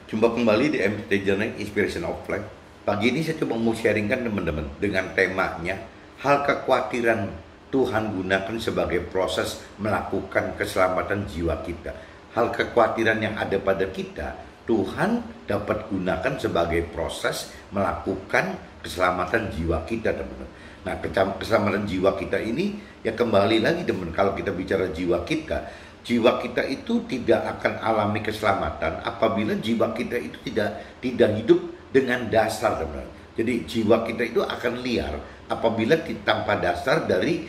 Jumpa kembali di MT Journey Inspiration of Life. Pagi ini saya coba mau sharingkan teman-teman dengan temanya hal kekhawatiran Tuhan gunakan sebagai proses melakukan keselamatan jiwa kita. Hal kekhawatiran yang ada pada kita, Tuhan dapat gunakan sebagai proses melakukan keselamatan jiwa kita, teman-teman. Nah, keselamatan jiwa kita ini ya kembali lagi, teman. Kalau kita bicara jiwa kita itu tidak akan alami keselamatan apabila jiwa kita itu tidak hidup dengan dasar, teman-teman. Jadi jiwa kita itu akan liar apabila tanpa dasar dari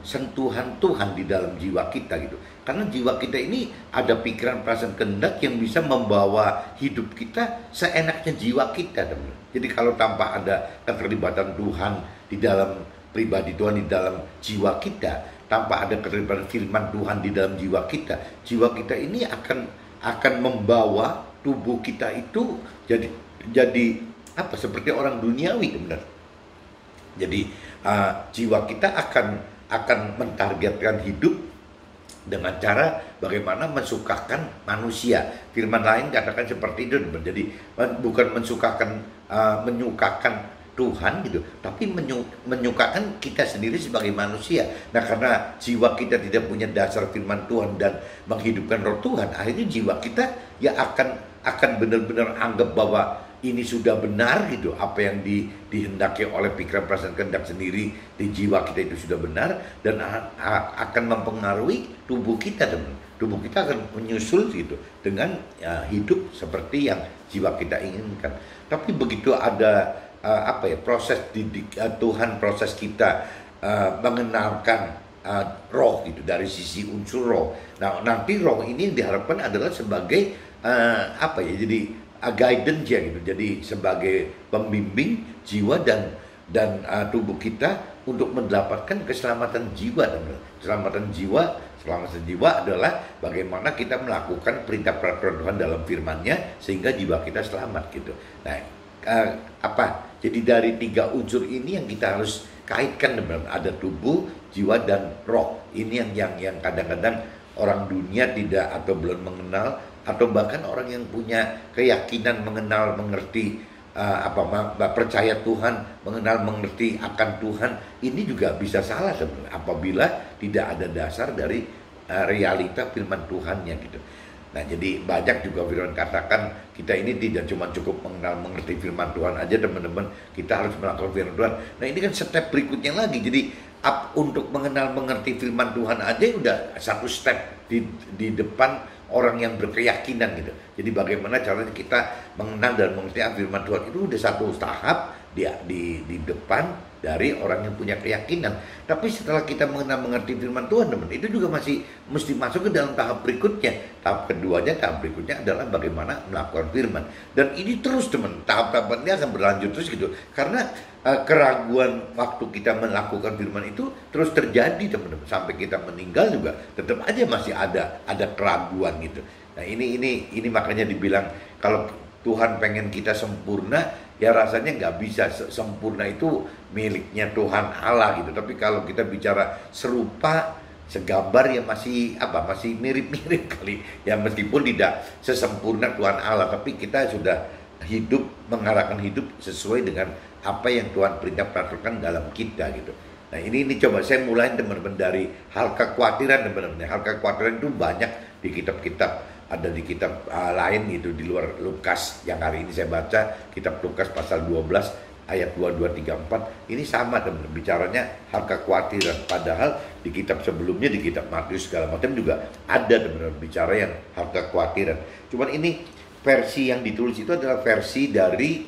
sentuhan Tuhan di dalam jiwa kita gitu. Karena jiwa kita ini ada pikiran, perasaan, kehendak yang bisa membawa hidup kita seenaknya jiwa kita, teman-teman. Jadi kalau tanpa ada keterlibatan Tuhan di dalam pribadi Tuhan di dalam jiwa kita, tanpa ada keterlibatan firman Tuhan di dalam jiwa kita ini akan membawa tubuh kita itu jadi seperti orang duniawi, benar. Jadi jiwa kita akan mentargetkan hidup dengan cara bagaimana mensukakan manusia. Firman lain katakan seperti itu. Jadi bukan menyukakan Tuhan gitu, tapi menyukakan kita sendiri sebagai manusia. Nah, karena jiwa kita tidak punya dasar firman Tuhan dan menghidupkan roh Tuhan, akhirnya jiwa kita ya akan benar-benar anggap bahwa ini sudah benar gitu, apa yang dihendaki oleh pikiran, perasaan, kehendak sendiri di jiwa kita itu sudah benar, dan akan mempengaruhi tubuh kita, teman. Tubuh kita akan menyusul gitu dengan hidup seperti yang jiwa kita inginkan. Tapi begitu ada proses didik Tuhan, proses kita mengenalkan roh gitu dari sisi unsur roh. Nah, nanti roh ini yang diharapkan adalah sebagai jadi guidance ya gitu. Jadi sebagai pembimbing jiwa dan tubuh kita untuk mendapatkan keselamatan jiwa, teman. Keselamatan jiwa adalah bagaimana kita melakukan perintah peraturan Tuhan dalam firman-Nya sehingga jiwa kita selamat gitu. Nah, jadi dari 3 unsur ini yang kita harus kaitkan, teman-teman. Ada tubuh, jiwa, dan roh. Ini yang kadang-kadang orang dunia tidak atau belum mengenal, atau bahkan orang yang punya keyakinan mengenal, mengerti percaya Tuhan, mengerti akan Tuhan, ini juga bisa salah, teman-teman, apabila tidak ada dasar dari realita firman Tuhannya gitu. Nah, jadi banyak juga firman katakan kita ini tidak cuma cukup mengerti firman Tuhan aja, teman-teman. Kita harus melakukan firman Tuhan. Nah, ini kan step berikutnya lagi. Jadi untuk mengerti firman Tuhan aja udah satu step di depan orang yang berkeyakinan gitu. Jadi bagaimana caranya kita mengenal dan mengerti firman Tuhan itu udah satu tahap di depan dari orang yang punya keyakinan. Tapi setelah kita mengerti firman Tuhan, teman, itu juga masih mesti masuk ke dalam tahap berikutnya. Tahap berikutnya adalah bagaimana melakukan firman. Dan ini terus, teman, tahap-tahap ini akan berlanjut terus gitu. Karena keraguan waktu kita melakukan firman itu terus terjadi, teman-teman. Sampai kita meninggal juga tetap aja masih ada keraguan gitu. Nah, ini makanya dibilang kalau Tuhan pengen kita sempurna, ya rasanya nggak bisa. Sempurna itu miliknya Tuhan Allah gitu. Tapi kalau kita bicara serupa, segambar, ya masih mirip-mirip kali. Ya meskipun tidak sesempurna Tuhan Allah, tapi kita sudah mengarahkan hidup sesuai dengan apa yang Tuhan perintah peraturan dalam kita gitu. Nah, ini coba saya mulai, teman-teman, dari hal kekhawatiran, teman-teman. Hal kekhawatiran itu banyak di kitab-kitab. Ada di kitab lain gitu, di luar Lukas yang hari ini saya baca, kitab Lukas pasal 12 ayat 22, 3, 4. Ini sama, teman-teman, bicaranya hal kekhawatiran. Padahal di kitab sebelumnya, di kitab Matius segala macam juga ada, teman-teman, bicara yang hal kekhawatiran. Cuman ini versi yang ditulis itu adalah versi dari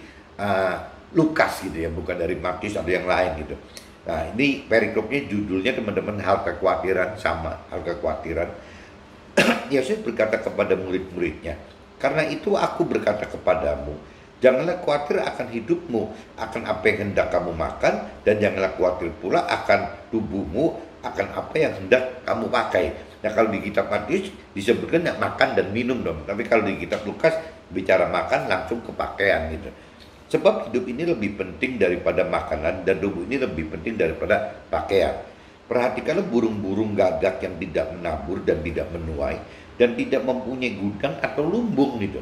Lukas gitu ya, bukan dari Matius, ada yang lain gitu. Nah, ini perikopnya judulnya, teman-teman, hal kekhawatiran, sama hal kekhawatiran. Yesus berkata kepada murid-muridnya, "Karena itu aku berkata kepadamu, janganlah khawatir akan hidupmu, akan apa yang hendak kamu makan, dan janganlah khawatir pula akan tubuhmu, akan apa yang hendak kamu pakai." Nah, kalau di kitab Matius disebutkan makan dan minum dong, tapi kalau di kitab Lukas bicara makan langsung ke pakaian gitu. Sebab hidup ini lebih penting daripada makanan, dan tubuh ini lebih penting daripada pakaian. Perhatikanlah burung-burung gagak yang tidak menabur dan tidak menuai dan tidak mempunyai gudang atau lumbung gitu.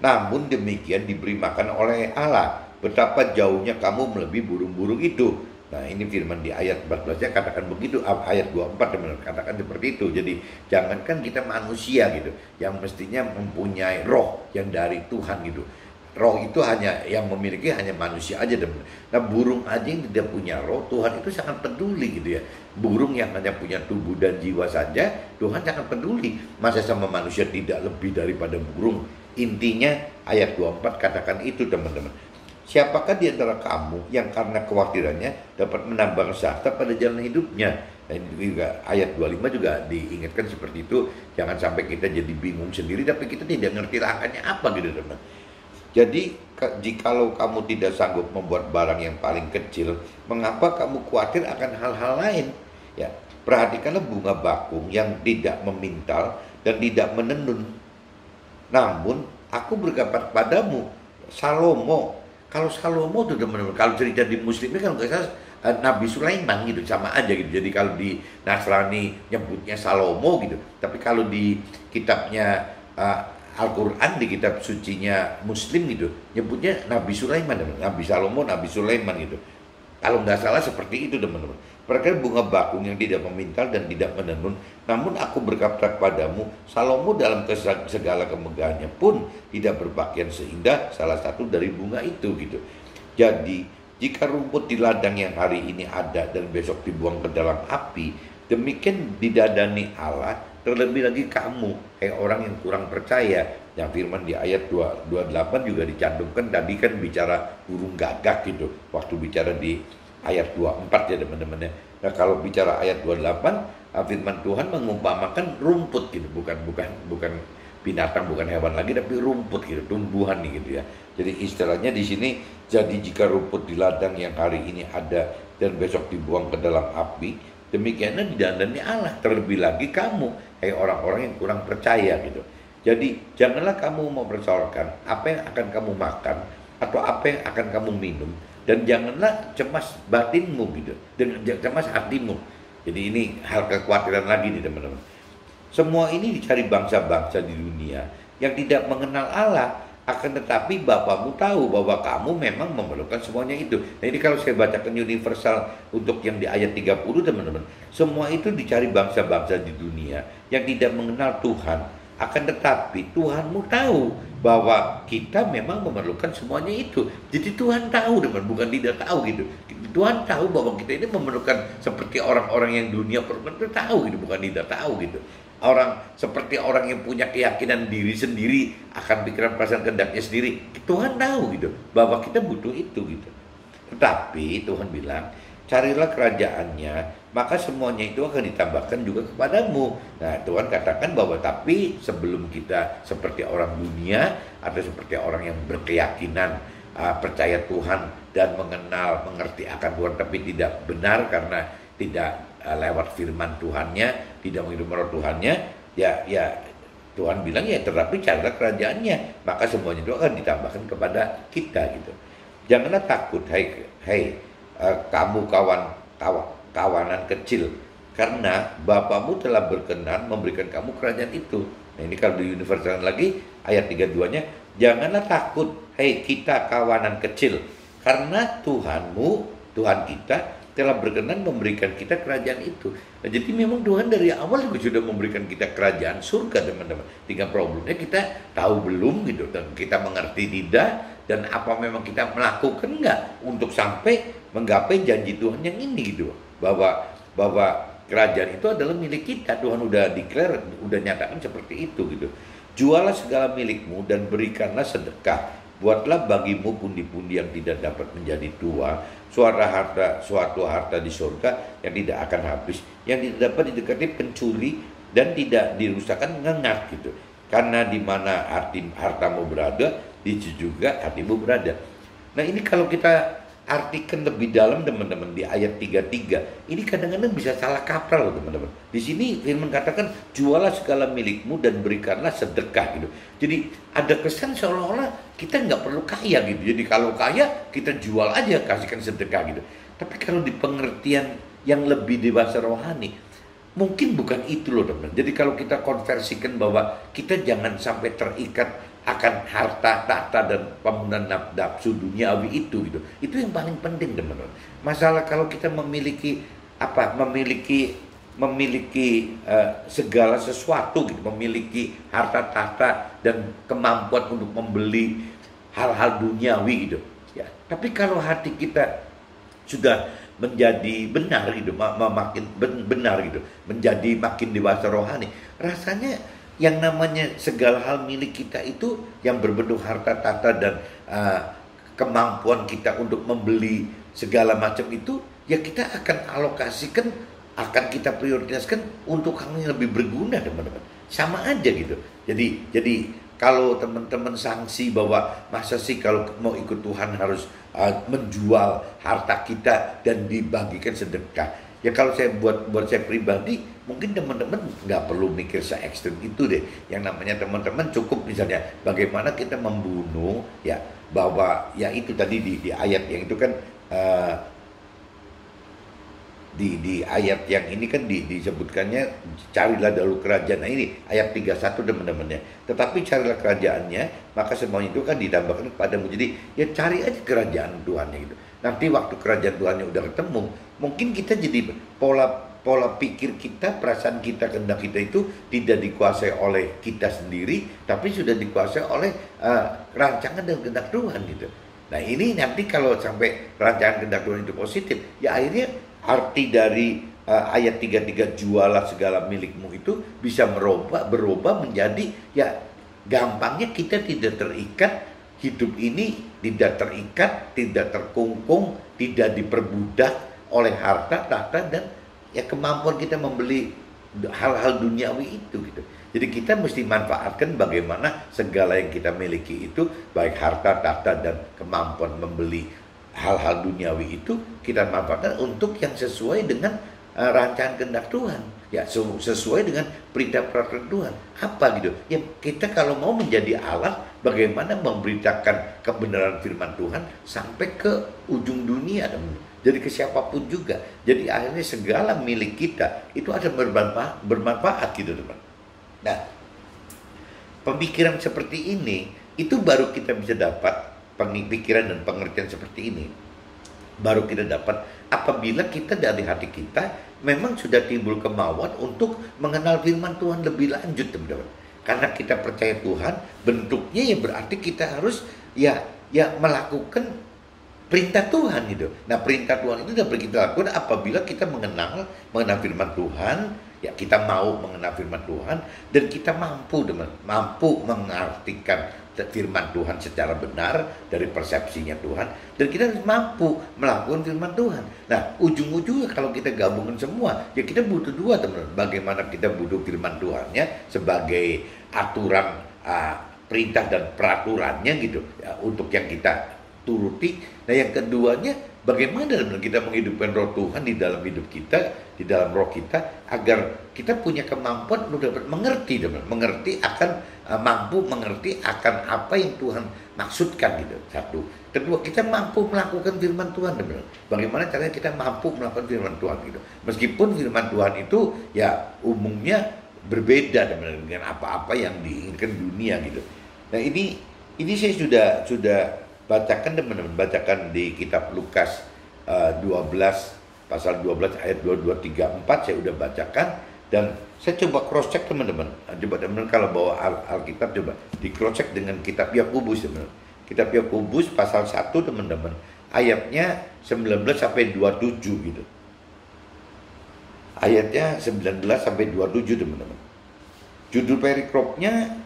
Namun demikian diberi makan oleh Allah. Betapa jauhnya kamu melebihi burung-burung itu. Nah, ini firman di ayat 14-nya katakan begitu, ayat 24 katakan seperti itu. Jadi jangankan kita manusia gitu, yang mestinya mempunyai roh yang dari Tuhan gitu. Roh itu hanya yang memiliki hanya manusia aja, teman. Nah, burung aja yang tidak punya roh, Tuhan itu sangat peduli gitu ya. Burung yang hanya punya tubuh dan jiwa saja, Tuhan sangat peduli. Masa sama manusia tidak lebih daripada burung? Intinya ayat 24 katakan itu, teman-teman. Siapakah di antara kamu yang karena kekhawatirannya dapat menambah kesehatan pada jalan hidupnya? Dan juga ayat 25 juga diingatkan seperti itu. Jangan sampai kita jadi bingung sendiri, tapi kita tidak ngerti langkahnya apa gitu, teman. Jadi jikalau kamu tidak sanggup membuat barang yang paling kecil, mengapa kamu khawatir akan hal-hal lain? Ya, perhatikanlah bunga bakung yang tidak memintal dan tidak menenun. Namun aku berkata padamu, Salomo. Kalau Salomo itu teman-teman, kalau cerita di Muslim ini kan nggak salah Nabi Sulaiman gitu, sama aja gitu. Jadi kalau di Nasrani nyebutnya Salomo gitu, tapi kalau di kitabnya Al-Quran, di kitab sucinya Muslim gitu, nyebutnya Nabi Sulaiman, Nabi Salomo, Nabi Sulaiman gitu. Kalau nggak salah seperti itu, teman-teman. Mereka bunga bakung yang tidak memintal dan tidak menenun. Namun aku berkata kepadamu, Salomo dalam segala kemegahannya pun tidak berpakaian seindah salah satu dari bunga itu gitu. Jadi jika rumput di ladang yang hari ini ada dan besok dibuang ke dalam api, demikian didadani Allah. Terlebih lagi kamu, orang yang kurang percaya. Yang firman di ayat 28 juga dicantumkan, tadi kan bicara burung gagak gitu, waktu bicara di ayat 24 ya teman-teman ya. Nah, kalau bicara ayat 28, firman Tuhan mengumpamakan rumput gitu, bukan binatang, bukan hewan lagi, tapi rumput gitu, tumbuhan nih gitu ya. Jadi istilahnya di sini, jadi jika rumput di ladang yang hari ini ada dan besok dibuang ke dalam api, demikiannya didandani Allah. Terlebih lagi kamu, orang-orang yang kurang percaya gitu. Jadi janganlah kamu mempersoalkan apa yang akan kamu makan atau apa yang akan kamu minum, dan janganlah cemas batinmu gitu, dan cemas hatimu. Jadi ini hal kekhawatiran lagi nih teman-teman. Semua ini dicari bangsa-bangsa di dunia yang tidak mengenal Allah. Akan tetapi Bapamu tahu bahwa kamu memang memerlukan semuanya itu. Nah, ini kalau saya bacakan universal untuk yang di ayat 30, teman-teman. Semua itu dicari bangsa-bangsa di dunia yang tidak mengenal Tuhan. Akan tetapi Tuhanmu tahu bahwa kita memang memerlukan semuanya itu. Jadi Tuhan tahu, teman, bukan tidak tahu gitu. Tuhan tahu bahwa kita ini memerlukan seperti orang-orang yang dunia perlukan, itu tahu gitu, bukan tidak tahu gitu. Orang seperti orang yang punya keyakinan diri sendiri akan pikiran perasaan kehendaknya sendiri. Tuhan tahu gitu bahwa kita butuh itu gitu. Tetapi Tuhan bilang, carilah kerajaannya, maka semuanya itu akan ditambahkan juga kepadamu. Nah, Tuhan katakan bahwa tapi sebelum kita seperti orang dunia atau seperti orang yang berkeyakinan, percaya Tuhan dan mengerti akan Tuhan, tapi tidak benar karena tidak lewat firman Tuhannya, tidak menghidup roh Tuhannya, ya Tuhan bilang ya tetapi carilah kerajaannya, maka semuanya itu akan ditambahkan kepada kita gitu. Janganlah takut, hai kamu kawanan kecil, karena Bapamu telah berkenan memberikan kamu kerajaan itu. Nah, ini kalau di universal lagi ayat 32-nya, janganlah takut, hai kita kawanan kecil, karena Tuhanmu, Tuhan kita telah berkenan memberikan kita kerajaan itu. Nah, jadi memang Tuhan dari awal juga sudah memberikan kita kerajaan surga, teman-teman. Tinggal problemnya kita tahu belum gitu, dan kita mengerti tidak, dan apa memang kita melakukan enggak untuk sampai menggapai janji Tuhan yang ini gitu. Bahwa kerajaan itu adalah milik kita. Tuhan udah declare, udah nyatakan seperti itu gitu. Jualah segala milikmu dan berikanlah sedekah. Buatlah bagimu pundi-pundi yang tidak dapat menjadi tua, suatu harta di surga yang tidak akan habis, yang tidak dapat didekati pencuri dan tidak dirusakkan ngengat gitu. Karena di mana hartamu berada, di situ juga hatimu berada. Nah, ini kalau kita artikan lebih dalam, teman-teman, di ayat 33, ini kadang-kadang bisa salah kaprah loh, teman-teman. Di sini firman katakan, jualah segala milikmu dan berikanlah sedekah gitu. Jadi ada kesan seolah-olah kita nggak perlu kaya gitu. Jadi kalau kaya kita jual aja, kasihkan sedekah gitu. Tapi kalau di pengertian yang lebih dewasa rohani, Mungkin bukan itu loh teman. Jadi kalau kita konversikan bahwa kita jangan sampai terikat akan harta, tahta dan pemenuhan nafsu duniawi itu gitu. Itu yang paling penting teman-teman. Masalah kalau kita memiliki segala sesuatu gitu, memiliki harta tahta dan kemampuan untuk membeli hal-hal duniawi gitu. Ya, tapi kalau hati kita sudah menjadi benar gitu, makin benar gitu, menjadi makin dewasa rohani, rasanya yang namanya segala hal milik kita itu yang berbentuk harta tahta dan kemampuan kita untuk membeli segala macam itu, ya kita akan alokasikan, akan kita prioritaskan untuk hal yang lebih berguna teman-teman. Sama aja gitu. Jadi kalau teman-teman sanksi bahwa masa sih kalau mau ikut Tuhan harus menjual harta kita dan dibagikan sedekah. Ya kalau saya buat saya pribadi, mungkin teman-teman nggak perlu mikir se-ekstrem itu deh. Yang namanya teman-teman cukup misalnya bagaimana kita membunuh, ya bahwa ya itu tadi di ayat yang itu kan di ayat yang ini kan disebutkannya carilah dahulu kerajaan. Nah ini ayat 31 teman-teman ya. Tetapi carilah kerajaannya, maka semuanya itu kan ditambahkan kepadamu. Jadi ya cari aja kerajaan Tuhannya gitu. Nanti waktu kerajaan Tuhannya udah ketemu, mungkin kita jadi pola pikir kita, perasaan kita, kehendak kita itu tidak dikuasai oleh kita sendiri, tapi sudah dikuasai oleh rancangan dan kehendak Tuhan gitu. Nah ini nanti kalau sampai rancangan kehendak Tuhan itu positif, ya akhirnya arti dari ayat 33 jualah segala milikmu itu bisa berubah menjadi ya gampangnya kita tidak terikat, hidup ini tidak terikat, tidak terkungkung, tidak diperbudak oleh harta, tahta dan ya kemampuan kita membeli hal-hal duniawi itu gitu. Jadi kita mesti manfaatkan bagaimana segala yang kita miliki itu, baik harta, tahta dan kemampuan membeli hal-hal duniawi itu kita manfaatkan untuk yang sesuai dengan rancangan kehendak Tuhan, ya sesuai dengan perintah peraturan Tuhan. Apa gitu? Ya kita kalau mau menjadi alat, bagaimana memberitakan kebenaran firman Tuhan sampai ke ujung dunia, teman. Jadi ke siapapun juga. Jadi akhirnya segala milik kita itu ada bermanfaat gitu, teman. Nah, pemikiran seperti ini itu baru kita bisa dapat. Pemikiran dan pengertian seperti ini baru kita dapat apabila kita dari hati kita memang sudah timbul kemauan untuk mengenal firman Tuhan lebih lanjut, teman-teman. Karena kita percaya Tuhan, bentuknya ya berarti kita harus ya melakukan perintah Tuhan gitu. Nah, perintah Tuhan itu dapat kita lakukan apabila kita mengenal firman Tuhan, ya kita mau mengenal firman Tuhan dan kita mampu mengartikan firman Tuhan secara benar dari persepsinya Tuhan, dan kita harus mampu melakukan firman Tuhan. Nah, ujung-ujungnya kalau kita gabungkan semua, ya kita butuh dua, teman-teman. Bagaimana kita butuh firman Tuhannya sebagai aturan, perintah dan peraturannya gitu ya, untuk yang kita turuti. Nah, yang keduanya bagaimana kita menghidupkan roh Tuhan di dalam hidup kita, di dalam roh kita, agar kita punya kemampuan untuk dapat mengerti, mampu mengerti akan apa yang Tuhan maksudkan gitu. Satu. Kedua, kita mampu melakukan firman Tuhan, teman-teman. Bagaimana caranya kita mampu melakukan firman Tuhan gitu. Meskipun firman Tuhan itu ya umumnya berbeda, teman-teman, dengan apa-apa yang diinginkan dunia gitu. Nah, ini saya sudah bacakan, teman-teman, bacakan di kitab Lukas 12 pasal 12 ayat 22, 3, 4 saya udah bacakan, dan saya coba cross check, teman-teman. Coba teman-teman kalau bawa Alkitab coba di cross check dengan kitab Yakobus, teman-teman. Kitab Yakobus pasal 1, teman-teman. Ayatnya 19 sampai 27 gitu. Ayatnya 19 sampai 27, teman-teman. Judul perikopnya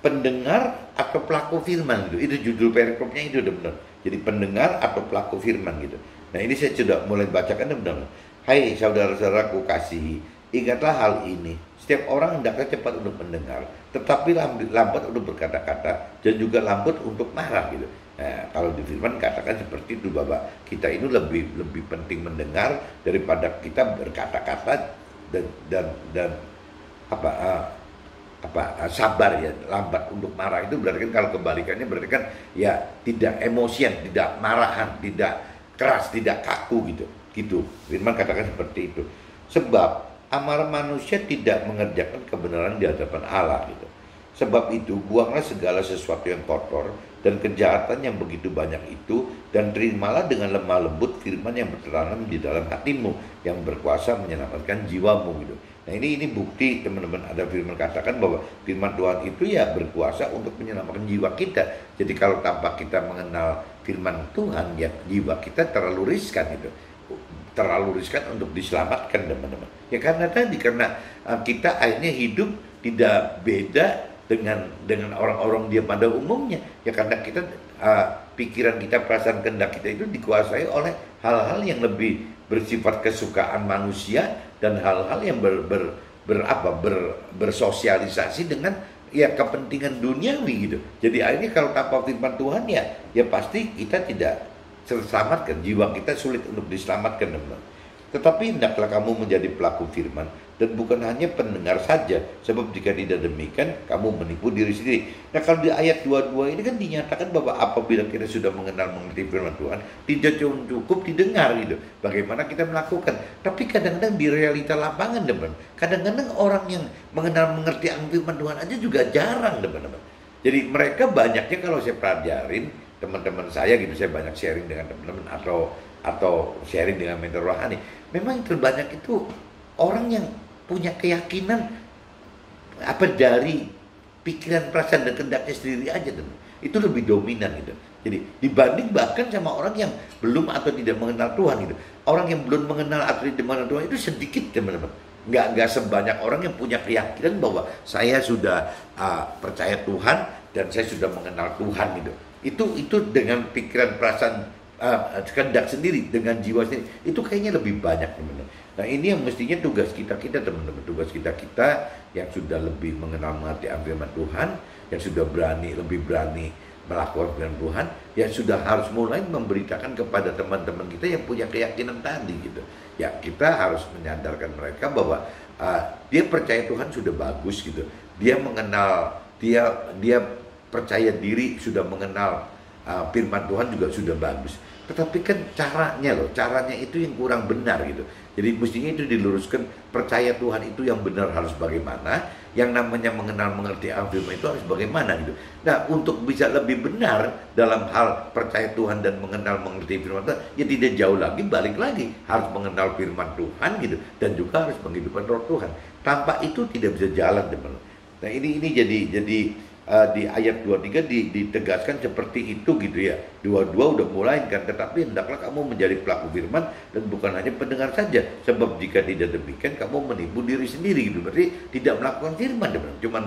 pendengar atau pelaku firman gitu. Itu judul perikopnya itu, teman-teman. Jadi pendengar atau pelaku firman gitu. Nah, ini saya sudah mulai bacakan, teman-teman. Hai saudara-saudaraku kasihi, ingatlah hal ini. Setiap orang hendaknya cepat untuk mendengar, tetapi lambat untuk berkata-kata, dan juga lambat untuk marah gitu. Nah, kalau di firman katakan seperti itu, Bapak. Kita ini lebih penting mendengar daripada kita berkata-kata dan sabar ya. Lambat untuk marah itu berarti kan, kalau kebalikannya berarti kan ya tidak emosian, tidak marahan, tidak keras, tidak kaku gitu. Firman katakan seperti itu. Sebab amarah manusia tidak mengerjakan kebenaran di hadapan Allah gitu. Sebab itu buanglah segala sesuatu yang kotor dan kejahatan yang begitu banyak itu, dan terimalah dengan lemah lembut firman yang bertanam di dalam hatimu yang berkuasa menyelamatkan jiwamu gitu. Nah ini bukti teman-teman, ada firman katakan bahwa firman Tuhan itu ya berkuasa untuk menyelamatkan jiwa kita. Jadi kalau tanpa kita mengenal firman Tuhan ya jiwa kita terlalu riskan gitu. Terlalu riskan untuk diselamatkan teman-teman. Ya karena kita akhirnya hidup tidak beda dengan orang-orang dia pada umumnya. Ya karena kita pikiran kita, perasaan, kehendak kita itu dikuasai oleh hal-hal yang lebih bersifat kesukaan manusia dan hal-hal yang bersosialisasi dengan ya kepentingan duniawi gitu. Jadi akhirnya kalau tanpa firman Tuhan ya pasti kita tidak terselamatkan, jiwa kita sulit untuk diselamatkan teman-teman. Tetapi hendaklah kamu menjadi pelaku firman dan bukan hanya pendengar saja, sebab jika tidak demikian kamu menipu diri sendiri. Nah kalau di ayat 22 ini kan dinyatakan bahwa apabila kita sudah mengerti firman Tuhan, tidak cukup didengar gitu, bagaimana kita melakukan. Tapi kadang-kadang di realita lapangan teman, kadang-kadang orang yang mengerti firman Tuhan aja juga jarang teman-teman. Jadi mereka banyaknya kalau saya pelajarin teman-teman saya gitu, saya banyak sharing dengan teman-teman atau sharing dengan mentor rohani. Memang terbanyak itu orang yang punya keyakinan dari pikiran, perasaan dan kehendaknya sendiri aja teman. Itu lebih dominan gitu. Jadi dibanding bahkan sama orang yang belum atau tidak mengenal Tuhan gitu. Orang yang belum mengenal atau tidak mengenal Tuhan itu sedikit teman-teman. Nggak sebanyak orang yang punya keyakinan bahwa saya sudah percaya Tuhan dan saya sudah mengenal Tuhan gitu. Itu dengan pikiran, perasaan, kehendak sendiri, dengan jiwa sendiri, itu kayaknya lebih banyak teman-teman. Nah ini yang mestinya tugas kita teman-teman, tugas kita yang sudah lebih mengerti firman Tuhan, yang sudah lebih berani melakukan firman Tuhan, yang sudah harus mulai memberitakan kepada teman-teman kita yang punya keyakinan tadi gitu. Ya kita harus menyadarkan mereka bahwa dia percaya Tuhan sudah bagus gitu, dia mengenal, dia percaya diri, sudah mengenal firman Tuhan juga sudah bagus. Tetapi kan caranya itu yang kurang benar gitu. Jadi mestinya itu diluruskan, percaya Tuhan itu yang benar harus bagaimana, yang namanya mengerti firman itu harus bagaimana gitu. Nah untuk bisa lebih benar dalam hal percaya Tuhan dan mengerti firman Tuhan, ya tidak jauh lagi, balik lagi harus mengenal firman Tuhan gitu, dan juga harus menghidupkan roh Tuhan. Tanpa itu tidak bisa jalan teman. Nah ini jadi di ayat 23 ditegaskan seperti itu gitu ya. 22 udah mulai kan, tetapi hendaklah kamu menjadi pelaku firman dan bukan hanya pendengar saja, sebab jika tidak demikian kamu menipu diri sendiri gitu. Berarti tidak melakukan firman, cuman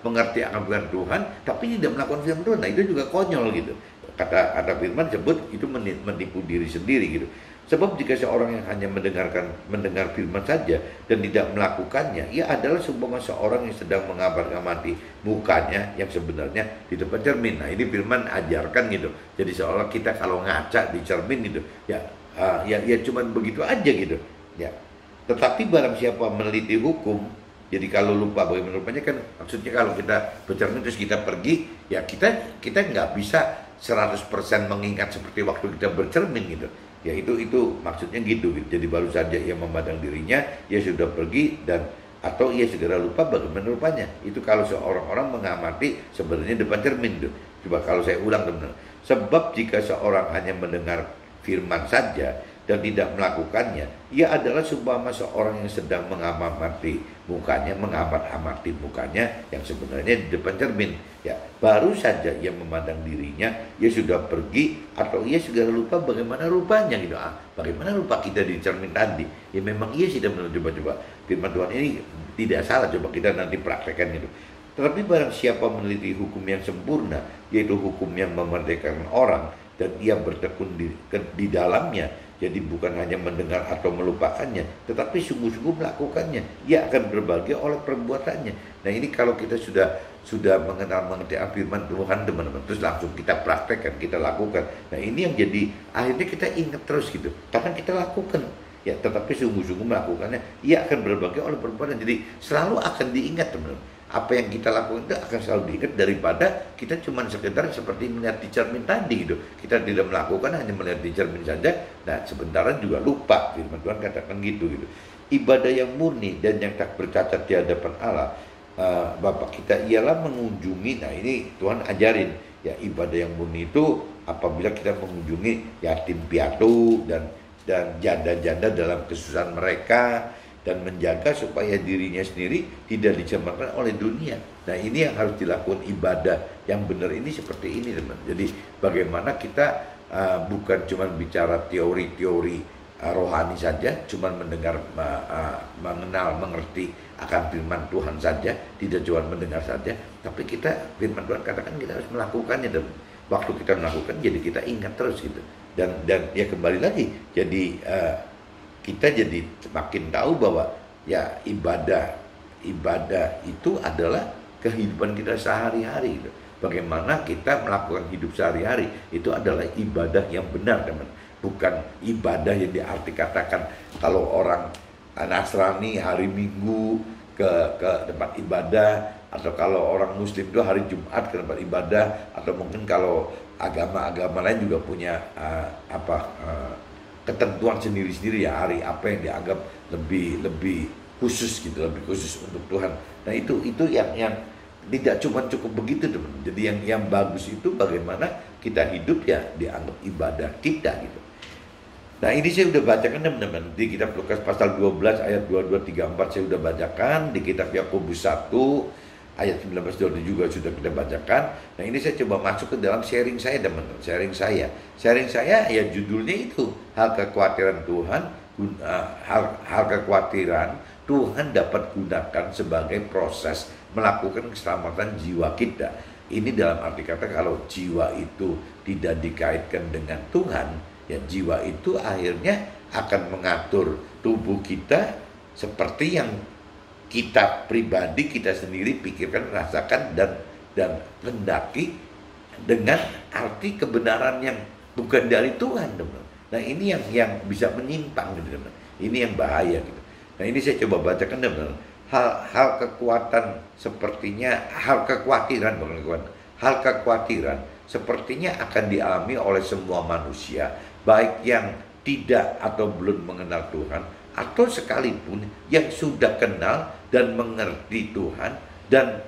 mengerti akan firman Tuhan tapi tidak melakukan firman Tuhan. Nah itu juga konyol gitu. Kata firman sebut itu menipu diri sendiri gitu. Sebab jika seorang yang hanya mendengar firman saja dan tidak melakukannya, ia adalah seorang yang sedang mengamati mukanya yang sebenarnya di depan cermin. Nah ini firman ajarkan gitu. Jadi seolah kita kalau ngaca di cermin gitu, ya cuman begitu aja gitu. Ya. Tetapi barang siapa meneliti hukum, jadi kalau lupa bagaimana rupanya kan, maksudnya kalau kita bercermin terus kita pergi, ya kita nggak bisa 100% mengingat seperti waktu kita bercermin gitu. Ya itu maksudnya gitu. Jadi baru saja ia memandang dirinya, ia sudah pergi atau ia segera lupa bagaimana rupanya. Itu kalau seorang mengamati sebenarnya depan cermin tuh. Coba kalau saya ulang teman-teman. Sebab jika seorang hanya mendengar firman saja dan tidak melakukannya, ia adalah seorang yang sedang mengamati mukanya yang sebenarnya di depan cermin. Ya, baru saja ia memandang dirinya, ia sudah pergi atau ia segera lupa bagaimana rupanya gitu. Bagaimana rupa kita di cermin tadi? Ya memang ia sudah mencoba firman Tuhan ini tidak salah, coba kita nanti praktekkan gitu. Tetapi barang siapa meneliti hukum yang sempurna, yaitu hukum yang memerdekakan orang, dan ia bertekun di dalamnya, jadi bukan hanya mendengar atau melupakannya, tetapi sungguh-sungguh melakukannya, ia akan berbahagia oleh perbuatannya. Nah ini kalau kita sudah mengerti firman Tuhan teman-teman, terus langsung kita praktekkan, kita lakukan. Nah ini yang jadi akhirnya kita ingat terus gitu, karena kita lakukan. Ya, tetapi sungguh-sungguh melakukannya, ia akan berbahagia oleh perbuatan. Jadi selalu akan diingat teman-teman. Apa yang kita lakukan itu akan selalu diingat daripada kita cuma sekedar seperti melihat di cermin tadi gitu. Kita tidak melakukan, hanya melihat di cermin saja. Nah, sebentar juga lupa. Firman Tuhan katakan gitu. ibadah yang murni dan yang tak bercacat di hadapan Allah, Bapak kita ialah mengunjungi. Nah ini Tuhan ajarin ya, ibadah yang murni itu apabila kita mengunjungi yatim piatu dan janda-janda dalam kesusahan mereka, dan menjaga supaya dirinya sendiri tidak dicemarkan oleh dunia. Nah ini yang harus dilakukan, ibadah yang benar ini seperti ini teman. Jadi bagaimana kita bukan cuma bicara teori-teori rohani saja, cuma mendengar, mengenal, mengerti akan firman Tuhan saja, tidak cuma mendengar saja, tapi kita, firman Tuhan katakan kita harus melakukannya, dan waktu kita melakukan jadi kita ingat terus gitu. Dan ya kembali lagi, jadi kita jadi semakin tahu bahwa ya ibadah itu adalah kehidupan kita sehari-hari gitu. Bagaimana kita melakukan hidup sehari-hari itu adalah ibadah yang benar teman. Bukan ibadah yang diarti katakan kalau orang Nasrani hari Minggu ke tempat ibadah, atau kalau orang Muslim itu hari Jumat ke tempat ibadah, atau mungkin kalau agama-agama lain juga punya ketentuan sendiri-sendiri ya, hari apa yang dianggap lebih khusus gitu, lebih khusus untuk Tuhan. Nah itu yang tidak cuma cukup begitu teman. Jadi yang bagus itu bagaimana kita hidup ya dianggap ibadah kita gitu. Nah ini saya udah bacakan teman-teman di kitab Lukas pasal 12 ayat 22, 3, 4 saya udah bacakan. Di kitab Yakobus 1 ayat 19, 20 juga sudah kita bacakan. Nah ini saya coba masuk ke dalam sharing saya teman-teman. Sharing saya ya judulnya itu hal kekhawatiran Tuhan, hal kekhawatiran Tuhan dapat gunakan sebagai proses melakukan keselamatan jiwa kita. Ini dalam arti kata kalau jiwa itu tidak dikaitkan dengan Tuhan, ya jiwa itu akhirnya akan mengatur tubuh kita seperti yang kita pribadi, kita sendiri pikirkan, rasakan dan hendaki, dengan arti kebenaran yang bukan dari Tuhan, teman. Nah ini yang bisa menyimpang gitu, teman. Ini yang bahaya gitu. Nah ini saya coba bacakan, teman. Hal kekhawatiran sepertinya akan dialami oleh semua manusia, baik yang tidak atau belum mengenal Tuhan, atau sekalipun yang sudah kenal dan mengerti Tuhan dan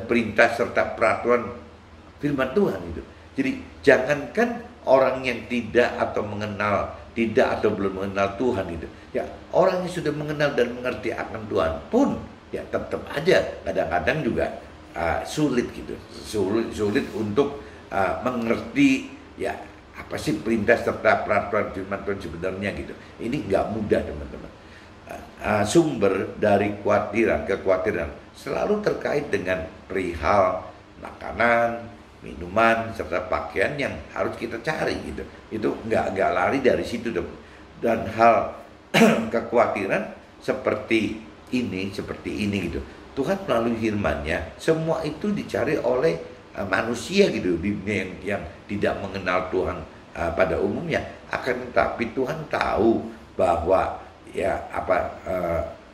perintah serta peraturan firman Tuhan itu. Jadi jangankan orang yang tidak atau belum mengenal Tuhan itu, ya orang yang sudah mengenal dan mengerti akan Tuhan pun ya tetap aja kadang-kadang juga sulit gitu, sulit untuk mengerti ya apa sih perintah serta peraturan firman Tuhan sebenarnya gitu. Ini nggak mudah teman-teman. Sumber dari kekhawatiran selalu terkait dengan perihal makanan, minuman, serta pakaian yang harus kita cari gitu. Itu nggak lari dari situ dong. Dan hal kekhawatiran seperti ini gitu. Tuhan melalui firman-Nya, semua itu dicari oleh manusia gitu, di dunia yang tidak mengenal Tuhan pada umumnya. Akan tetapi Tuhan tahu bahwa ya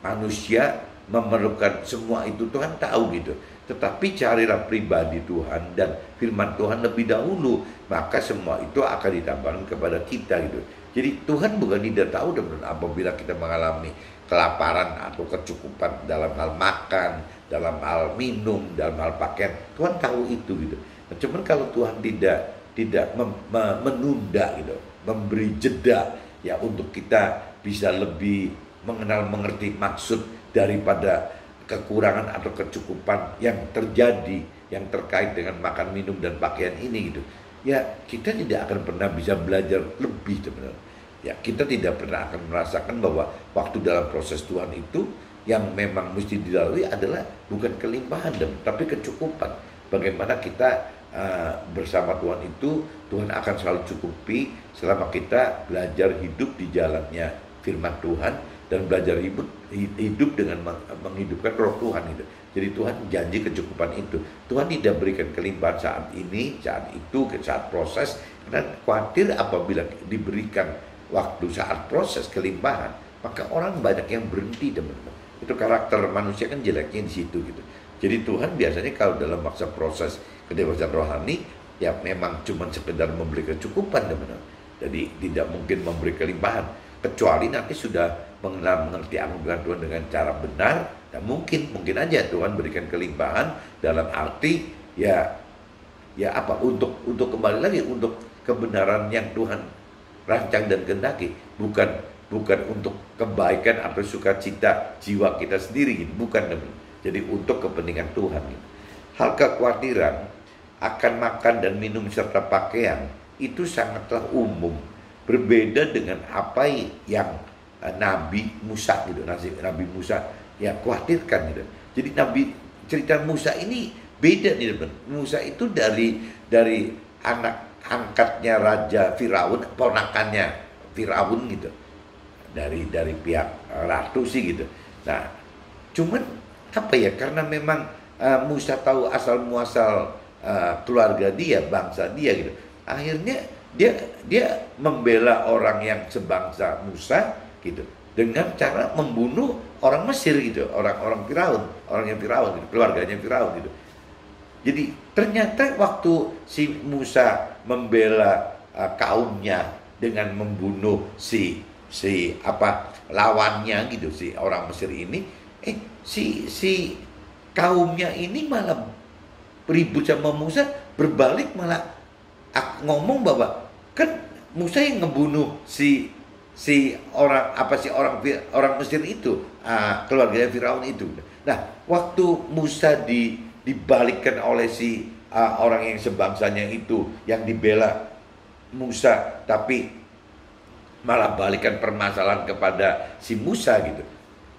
manusia memerlukan semua itu, Tuhan tahu gitu. Tetapi carilah pribadi Tuhan dan firman Tuhan lebih dahulu, maka semua itu akan ditambahkan kepada kita gitu. Jadi Tuhan bukan tidak tahu dan apabila kita mengalami kelaparan atau kecukupan dalam hal makan, dalam hal minum, dalam hal pakaian, Tuhan tahu itu gitu. Nah, cuman kalau Tuhan tidak menunda gitu, memberi jeda ya untuk kita bisa lebih mengenal, mengerti maksud daripada kekurangan atau kecukupan yang terjadi yang terkait dengan makan, minum, dan pakaian ini gitu. Ya kita tidak akan pernah bisa belajar lebih sebenarnya. Ya kita tidak pernah akan merasakan bahwa waktu dalam proses Tuhan itu yang memang mesti dilalui adalah bukan kelimpahan tapi kecukupan. Bagaimana kita bersama Tuhan itu, Tuhan akan selalu cukupi selama kita belajar hidup di jalannya firman Tuhan dan belajar hidup dengan menghidupkan roh Tuhan itu. Jadi Tuhan janji kecukupan itu. Tuhan tidak berikan kelimpahan saat ini, saat itu, saat proses. Karena khawatir apabila diberikan waktu saat proses kelimpahan, maka orang banyak yang berhenti teman-teman. Itu karakter manusia kan jeleknya di situ gitu. Jadi Tuhan biasanya kalau dalam masa proses kedewasaan rohani ya memang cuma sekedar memberi kecukupan teman-teman. Jadi tidak mungkin memberi kelimpahan kecuali nanti sudah mengerti anugerah Tuhan dengan cara benar, dan mungkin aja Tuhan berikan kelimpahan dalam arti untuk kembali lagi untuk kebenaran yang Tuhan rancang dan kehendaki, bukan untuk kebaikan atau sukacita jiwa kita sendiri gitu. Bukan, teman. Jadi untuk kepentingan Tuhan gitu. Hal kekhawatiran akan makan dan minum serta pakaian itu sangatlah umum, berbeda dengan apa yang Nabi Musa gitu, Nabi Musa ya khawatirkan gitu. Jadi cerita Musa ini beda nih, teman. Musa itu dari anak angkatnya Raja Firaun, ponakannya Firaun gitu, dari pihak ratu sih gitu. Nah, cuman apa ya, karena memang Musa tahu asal muasal keluarga dia, bangsa dia gitu. Akhirnya dia membela orang yang sebangsa Musa gitu dengan cara membunuh orang Mesir gitu, orang Firaun, gitu, keluarganya Firaun gitu. Jadi ternyata waktu si Musa membela kaumnya dengan membunuh si lawannya gitu, si orang Mesir ini, si kaumnya ini malah ribut sama Musa, berbalik malah ngomong bahwa kan Musa yang ngebunuh si orang Mesir itu, keluarganya Firaun itu. Nah, waktu Musa dibalikkan oleh si orang yang sebangsanya itu, yang dibela Musa, tapi malah balikan permasalahan kepada si Musa gitu.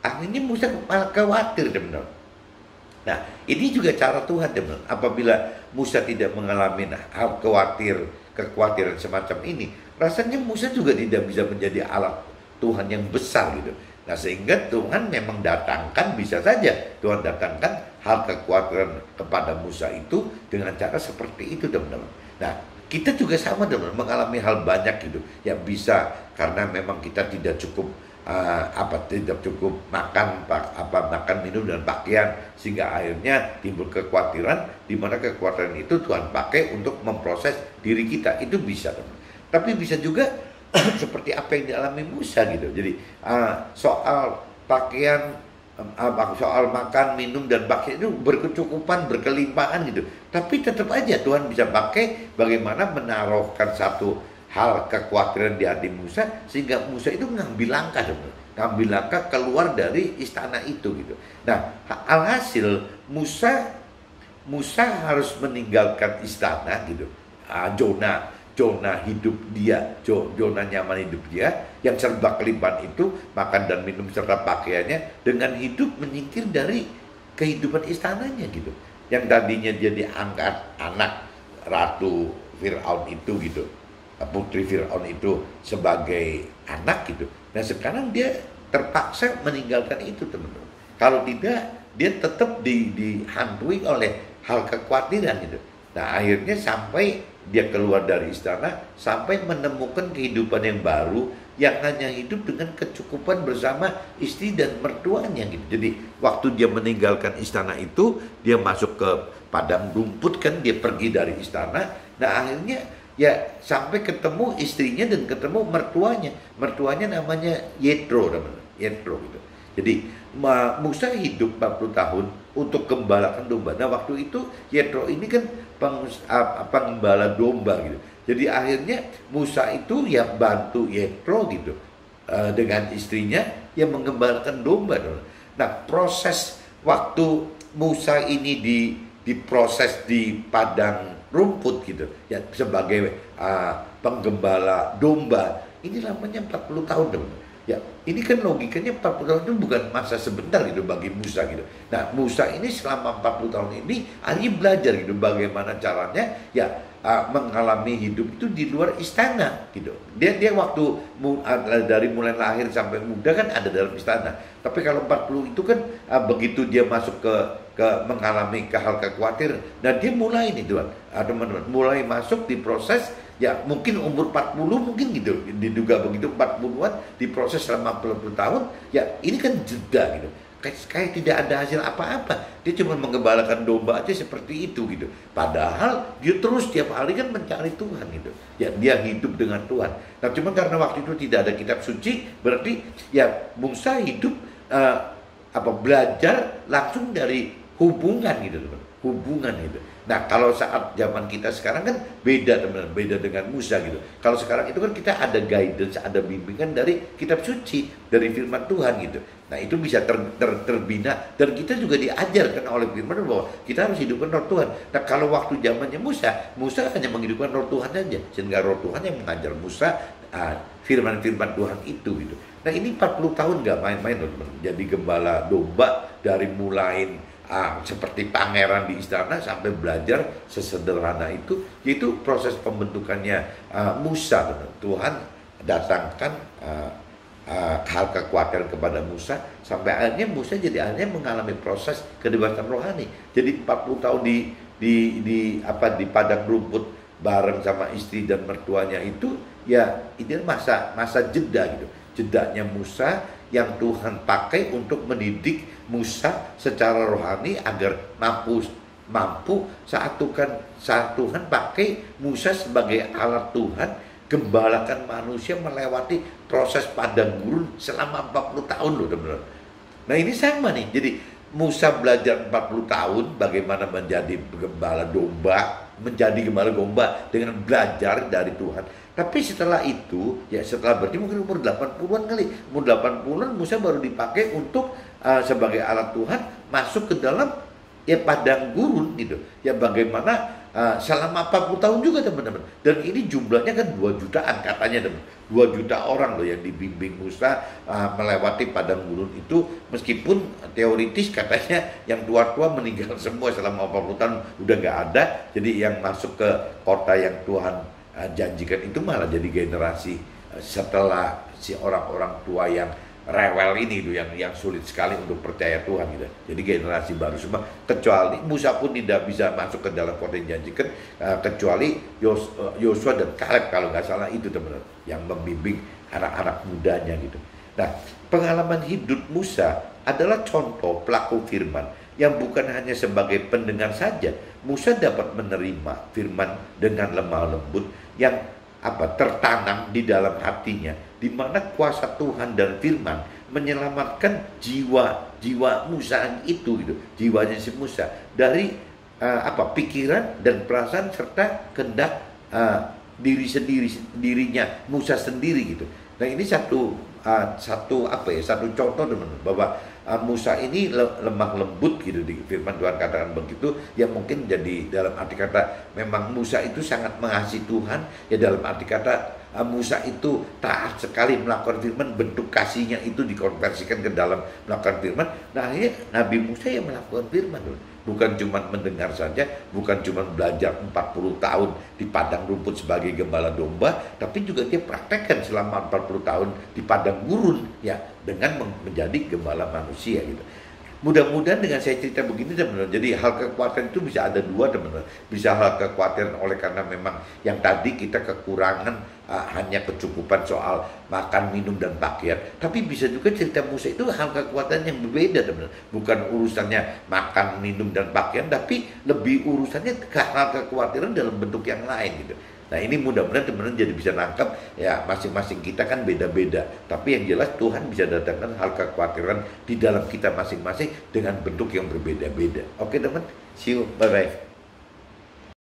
Akhirnya Musa malah khawatir, teman-teman. Nah, ini juga cara Tuhan, teman-teman. Apabila Musa tidak mengalami kekhawatiran semacam ini, rasanya Musa juga tidak bisa menjadi alat Tuhan yang besar gitu. Nah, sehingga Tuhan memang bisa saja Tuhan datangkan hal kekhawatiran kepada Musa itu dengan cara seperti itu, teman-teman. Nah, kita juga sama, teman-teman, mengalami hal banyak gitu. Ya bisa karena memang kita tidak cukup makan, minum dan pakaian, sehingga akhirnya timbul kekhawatiran, di mana kekhawatiran itu Tuhan pakai untuk memproses diri kita. Itu bisa, teman. Tapi bisa juga seperti apa yang dialami Musa gitu. Jadi soal pakaian, soal makan, minum dan pakaian itu berkecukupan, berkelimpahan gitu. Tapi tetap aja Tuhan bisa pakai bagaimana menaruhkan satu hal kekhawatiran di hati Musa, sehingga Musa itu ngambil langkah keluar dari istana itu gitu. Nah, alhasil Musa harus meninggalkan istana gitu. Zona hidup dia, zona nyaman hidup dia yang serba kelimpahan itu, makan dan minum serta pakaiannya, dengan hidup menyingkir dari kehidupan istananya gitu. Yang tadinya dia diangkat anak Ratu Firaun itu gitu, putri Firaun itu sebagai anak gitu. Nah, sekarang dia terpaksa meninggalkan itu, teman-teman. Kalau tidak, dia tetap dihantui oleh hal kekhawatiran gitu. Nah, akhirnya sampai dia keluar dari istana, sampai menemukan kehidupan yang baru, yang hanya hidup dengan kecukupan bersama istri dan mertuanya gitu. Jadi waktu dia meninggalkan istana itu, dia masuk ke padang rumput kan, dia pergi dari istana. Nah, akhirnya ya sampai ketemu istrinya dan ketemu mertuanya namanya Yetro, teman-teman. Yetro gitu. Jadi Musa hidup 40 tahun untuk gembalakan domba. Nah, waktu itu Yetro ini kan penggembala domba gitu. Jadi akhirnya Musa itu ya bantu Yetro gitu, dengan istrinya yang menggembalakan domba. Nah, proses waktu Musa ini diproses di padang rumput gitu ya sebagai penggembala domba, ini lamanya 40 tahun, teman. Ya, ini kan logikanya 40 tahun itu bukan masa sebentar gitu bagi Musa gitu. Nah, Musa ini selama 40 tahun ini akhirnya belajar gitu bagaimana caranya ya mengalami hidup itu di luar istana gitu. Dia waktu dari mulai lahir sampai muda kan ada dalam istana. Tapi kalau 40 itu kan begitu dia masuk ke mengalami hal kekhawatiran, dan dia mulai nih teman-teman, mulai masuk di proses. Ya mungkin umur 40 mungkin gitu, diduga begitu, 40-an diproses selama 40 tahun. Ya ini kan jeda gitu, kayak tidak ada hasil apa-apa. dia cuma menggembalakan domba aja seperti itu gitu. Padahal dia terus tiap hari kan mencari Tuhan gitu. Ya dia hidup dengan Tuhan. Nah cuma karena waktu itu tidak ada kitab suci, berarti ya Musa hidup belajar langsung dari hubungan gitu teman. Hubungan itu. Nah kalau saat zaman kita sekarang kan beda teman, beda dengan Musa gitu. Kalau sekarang itu kan kita ada guidance, ada bimbingan dari kitab suci, dari firman Tuhan gitu. Nah itu bisa terbina dan kita juga diajarkan oleh firman bahwa kita harus hidupkan roh Tuhan. Nah kalau waktu zamannya Musa, Musa hanya menghidupkan roh Tuhan saja, sehingga roh Tuhan yang mengajar Musa firman-firman Tuhan itu gitu. Nah ini 40 tahun nggak main-main teman. Jadi gembala domba dari mulai seperti pangeran di istana sampai belajar sesederhana itu, yaitu proses pembentukannya Musa. Tuhan datangkan hal kekhawatiran kepada Musa sampai akhirnya Musa akhirnya mengalami proses kedewasaan rohani. Jadi 40 tahun di padang rumput bareng sama istri dan mertuanya itu, ya ini masa jeda gitu. Jedanya Musa yang Tuhan pakai untuk mendidik Musa secara rohani agar mampu saat Tuhan pakai Musa sebagai alat Tuhan gembalakan manusia melewati proses padang gurun selama 40 tahun loh teman-teman. Nah ini sama nih, jadi Musa belajar 40 tahun bagaimana menjadi gembala domba dengan belajar dari Tuhan. Tapi setelah itu, ya setelah berarti mungkin umur 80-an kali. Umur 80-an Musa baru dipakai untuk sebagai alat Tuhan masuk ke dalam ya padang gurun gitu. Ya bagaimana selama 40 tahun juga teman-teman. Dan ini jumlahnya kan 2 jutaan katanya teman. 2 juta orang loh yang dibimbing Musa melewati padang gurun itu, meskipun teoritis katanya yang tua-tua meninggal semua selama 40 tahun udah nggak ada. Jadi yang masuk ke kota yang Tuhan janjikan itu malah jadi generasi setelah si orang-orang tua yang rewel ini itu yang sulit sekali untuk percaya Tuhan gitu. Jadi generasi baru semua, kecuali Musa pun tidak bisa masuk ke dalam kota yang dijanjikan kecuali Yosua dan Kaleb kalau nggak salah itu teman-teman yang membimbing anak-anak mudanya gitu. Nah pengalaman hidup Musa adalah contoh pelaku firman yang bukan hanya sebagai pendengar saja. Musa dapat menerima firman dengan lemah lembut yang tertanam di dalam hatinya, di mana kuasa Tuhan dan firman menyelamatkan jiwa Musa itu gitu, jiwanya si Musa dari pikiran dan perasaan serta kehendak dirinya Musa sendiri gitu. Nah ini satu contoh teman-teman bahwa Musa ini lemah lembut gitu, di firman Tuhan katakan begitu, yang mungkin jadi dalam arti kata memang Musa itu sangat mengasihi Tuhan, ya dalam arti kata Musa itu taat sekali melakukan firman, bentuk kasihnya itu dikonversikan ke dalam melakukan firman. Nah akhirnya Nabi Musa yang melakukan firman, bukan cuma mendengar saja, bukan cuma belajar 40 tahun di padang rumput sebagai gembala domba, tapi juga dia praktekkan selama 40 tahun di padang gurun ya dengan menjadi gembala manusia gitu. Mudah-mudahan dengan saya cerita begini teman-teman, jadi hal kekhawatiran itu bisa ada dua teman-teman. Bisa hal kekhawatiran oleh karena memang yang tadi kita kekurangan hanya kecukupan soal makan, minum, dan pakaian. Tapi bisa juga cerita Musa itu hal kekhawatiran yang berbeda teman-teman. Bukan urusannya makan, minum, dan pakaian, tapi lebih urusannya hal kekhawatiran dalam bentuk yang lain gitu. Nah ini mudah-mudahan teman-teman jadi bisa nangkap ya, masing-masing kita kan beda-beda. Tapi yang jelas Tuhan bisa datangkan hal kekhawatiran di dalam kita masing-masing dengan bentuk yang berbeda-beda. Oke teman, see you, bye-bye.